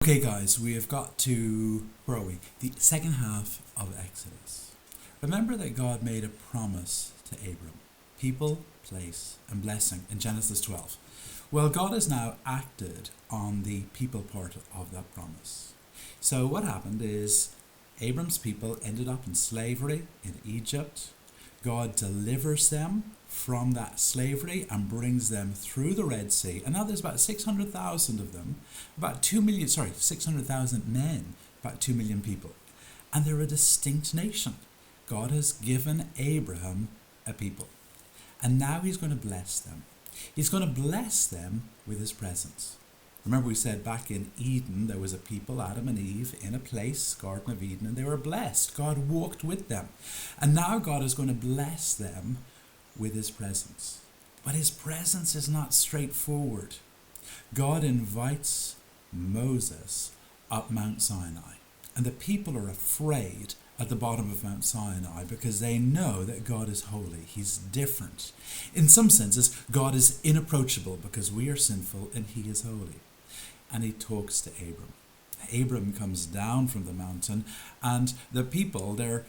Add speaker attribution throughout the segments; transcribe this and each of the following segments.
Speaker 1: Okay, guys, we have got to, where are we? The second half of Exodus. Remember that God made a promise to Abram. People, place, and blessing in Genesis 12. Well, God has now acted on the people part of that promise. So what happened is Abram's people ended up in slavery in Egypt. God delivers them from that slavery and brings them through the Red Sea. And now there's about 600,000 of them, 600,000 men, about 2 million people. And they're a distinct nation. God has given Abraham a people. And now he's going to bless them. He's going to bless them with his presence. Remember we said back in Eden, there was a people, Adam and Eve, in a place, Garden of Eden, and they were blessed. God walked with them. And now God is going to bless them with his presence. But his presence is not straightforward. God invites Moses up Mount Sinai. And the people are afraid at the bottom of Mount Sinai because they know that God is holy. He's different. In some senses, God is inapproachable because we are sinful and he is holy. And he talks to Abram. Abram comes down from the mountain, and the people, they're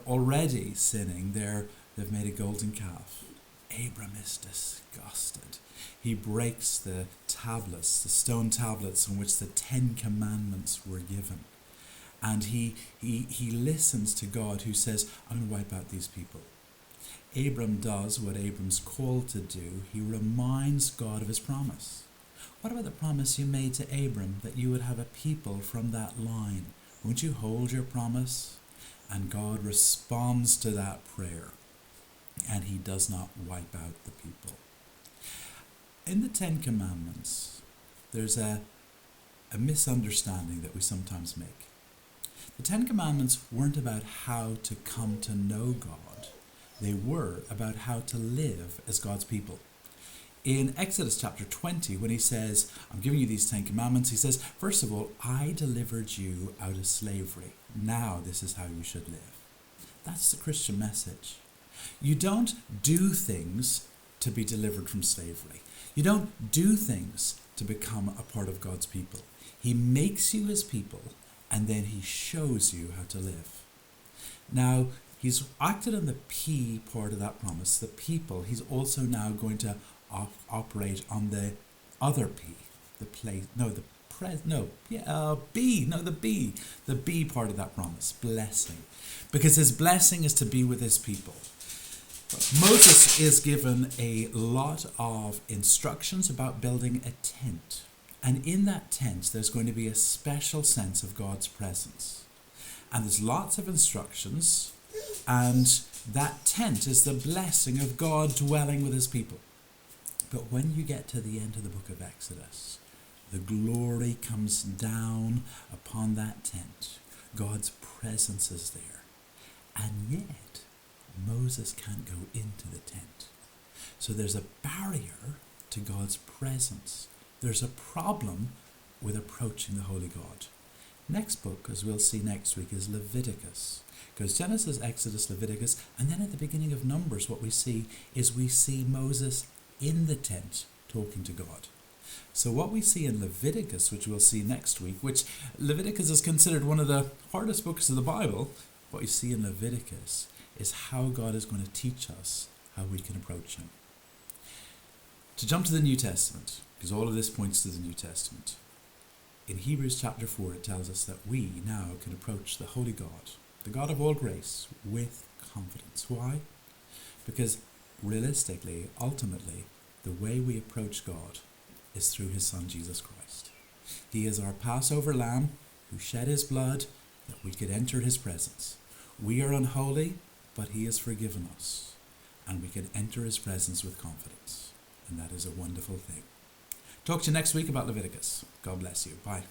Speaker 1: already sinning. They've made a golden calf. Abram is disgusted. He breaks the tablets, the stone tablets on which the 10 Commandments were given. And he listens to God, who says, I'm going to wipe out these people. Abram does what Abram's called to do. He reminds God of his promise. What about the promise you made to Abram that you would have a people from that line? Won't you hold your promise? And God responds to that prayer, and he does not wipe out the people. In the 10 Commandments, there's a misunderstanding that we sometimes make. The 10 Commandments weren't about how to come to know God. They were about how to live as God's people. In Exodus chapter 20, when he says, I'm giving you these 10 Commandments, he says, first of all, I delivered you out of slavery. Now this is how you should live. That's the Christian message. You don't do things to be delivered from slavery. You don't do things to become a part of God's people. He makes you his people, and then he shows you how to live. Now, he's acted on the P part of that promise, the people. He's also now going to operate on the other P, the place, the B part of that promise, blessing. Because his blessing is to be with his people. Moses is given a lot of instructions about building a tent. And in that tent, there's going to be a special sense of God's presence. And there's lots of instructions. And that tent is the blessing of God dwelling with his people. But when you get to the end of the book of Exodus, the glory comes down upon that tent. God's presence is there. And yet, Moses can't go into the tent. So there's a barrier to God's presence. There's a problem with approaching the Holy God. Next book, as we'll see next week, is Leviticus. Because Genesis, Exodus, Leviticus, and then at the beginning of Numbers, what we see Moses in the tent talking to God. So what we see in Leviticus, which we'll see next week, which Leviticus is considered one of the hardest books of the Bible, what you see in Leviticus is how God is going to teach us how we can approach him. To jump to the New Testament, because all of this points to the New Testament. In Hebrews chapter 4, it tells us that we now can approach the Holy God, the God of all grace, with confidence. Why? Because realistically, ultimately, the way we approach God is through his Son, Jesus Christ. He is our Passover lamb who shed his blood that we could enter his presence. We are unholy, but he has forgiven us, and we can enter his presence with confidence. And that is a wonderful thing. Talk to you next week about Leviticus. God bless you. Bye.